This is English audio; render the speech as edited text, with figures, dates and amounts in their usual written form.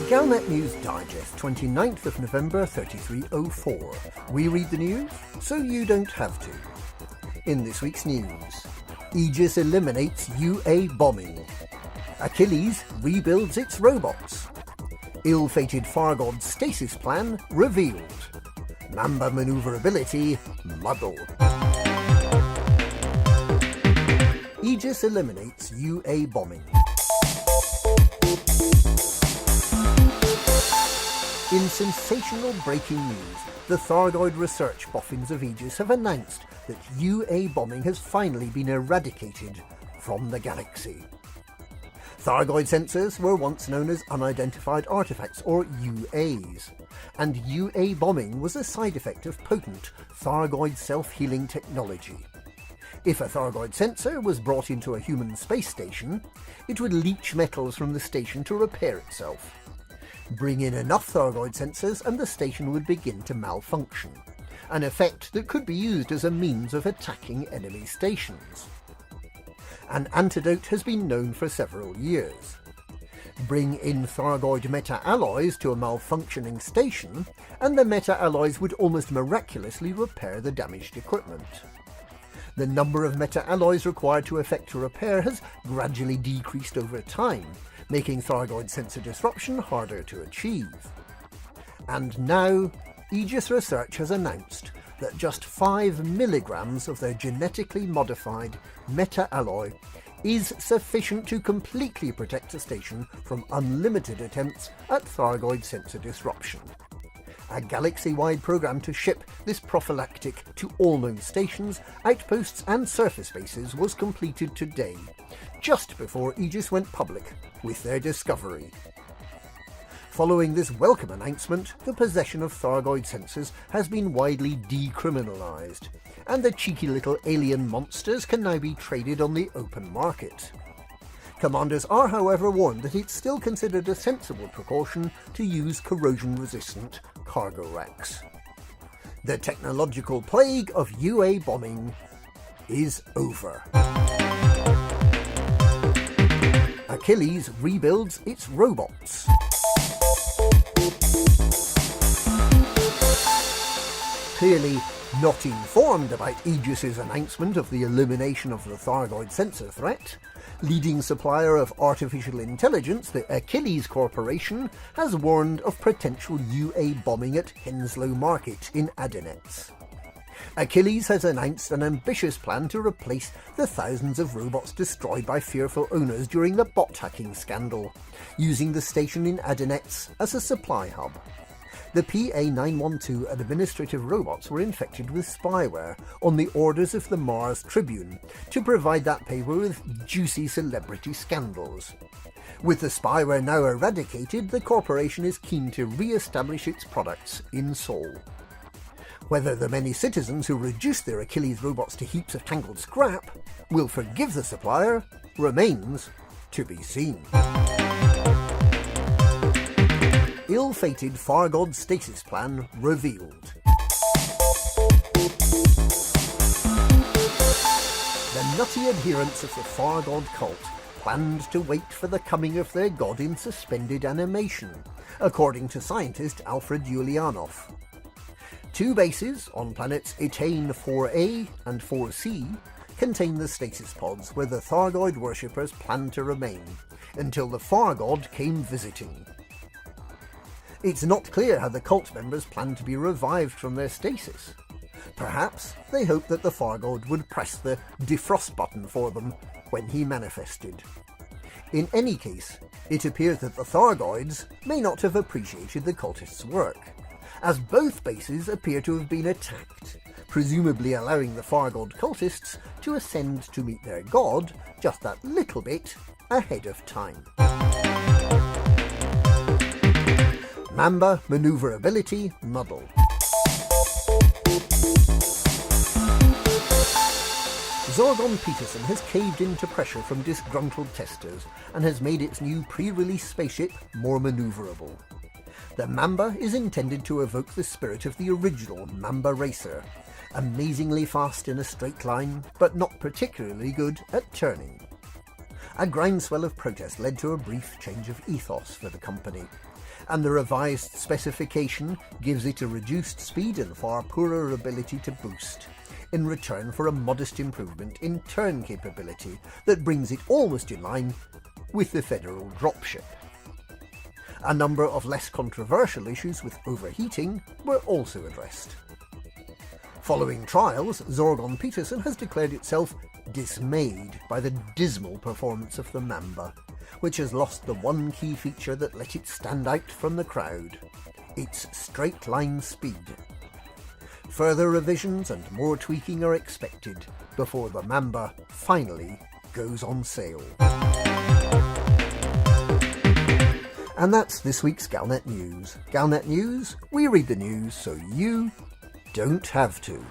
Galnet News Digest, 29th of November 3304. We read the news so you don't have to. In this week's news, Aegis eliminates UA bombing. Achilles rebuilds its robots. Ill-fated Fargod's Stasis plan revealed. Mamba Manoeuvrability Muddle. Aegis eliminates UA bombing. In sensational breaking news, the Thargoid research boffins of Aegis have announced that UA bombing has finally been eradicated from the galaxy. Thargoid sensors were once known as unidentified artifacts, or UAs, and UA bombing was a side effect of potent Thargoid self-healing technology. If a Thargoid sensor was brought into a human space station, it would leach metals from the station to repair itself. Bring in enough Thargoid sensors and the station would begin to malfunction, an effect that could be used as a means of attacking enemy stations. An antidote has been known for several years. Bring in Thargoid meta-alloys to a malfunctioning station, and the meta-alloys would almost miraculously repair the damaged equipment. The number of meta-alloys required to effect a repair has gradually decreased over time, making Thargoid sensor disruption harder to achieve. And now, Aegis Research has announced that just 5 milligrams of their genetically modified meta-alloy is sufficient to completely protect the station from unlimited attempts at Thargoid sensor disruption. A galaxy-wide program to ship this prophylactic to all known stations, outposts and surface bases was completed today, just before Aegis went public with their discovery. Following this welcome announcement, the possession of Thargoid sensors has been widely decriminalised, and the cheeky little alien monsters can now be traded on the open market. Commanders are, however, warned that it's still considered a sensible precaution to use corrosion-resistant cargo racks. The technological plague of UA bombing is over. Achilles rebuilds its robots. Clearly not informed about Aegis's announcement of the elimination of the Thargoid sensor threat, leading supplier of artificial intelligence, the Achilles Corporation, has warned of potential UA bombing at Henslow Market in Adenetz. Achilles has announced an ambitious plan to replace the thousands of robots destroyed by fearful owners during the bot hacking scandal, using the station in Adenetz as a supply hub. The PA-912 administrative robots were infected with spyware on the orders of the Mars Tribune to provide that paper with juicy celebrity scandals. With the spyware now eradicated, the corporation is keen to re-establish its products in Seoul. Whether the many citizens who reduced their Achilles robots to heaps of tangled scrap will forgive the supplier remains to be seen. Ill-fated Fargod's Stasis plan revealed. The nutty adherents of the Fargod cult planned to wait for the coming of their god in suspended animation, according to scientist Alfred Yulianov. 2 bases on planets Etane 4A and 4C contain the stasis pods where the Thargoid worshippers planned to remain, until the Fargod came visiting. It's not clear how the cult members plan to be revived from their stasis. Perhaps they hoped that the Fargod would press the defrost button for them when he manifested. In any case, it appears that the Thargoids may not have appreciated the cultists' work, as both bases appear to have been attacked, presumably allowing the Fargod cultists to ascend to meet their god just that little bit ahead of time. Mamba Manoeuvrability Muddle. Zorgon Peterson has caved into pressure from disgruntled testers and has made its new pre-release spaceship more manoeuvrable. The Mamba is intended to evoke the spirit of the original Mamba racer, amazingly fast in a straight line, but not particularly good at turning. A groundswell of protest led to a brief change of ethos for the company, and the revised specification gives it a reduced speed and far poorer ability to boost, in return for a modest improvement in turn capability that brings it almost in line with the Federal dropship. A number of less controversial issues with overheating were also addressed. Following trials, Zorgon Peterson has declared itself dismayed by the dismal performance of the Mamba, which has lost the one key feature that let it stand out from the crowd, its straight-line speed. Further revisions and more tweaking are expected before the Mamba finally goes on sale. And that's this week's Galnet News. Galnet News, we read the news so you don't have to.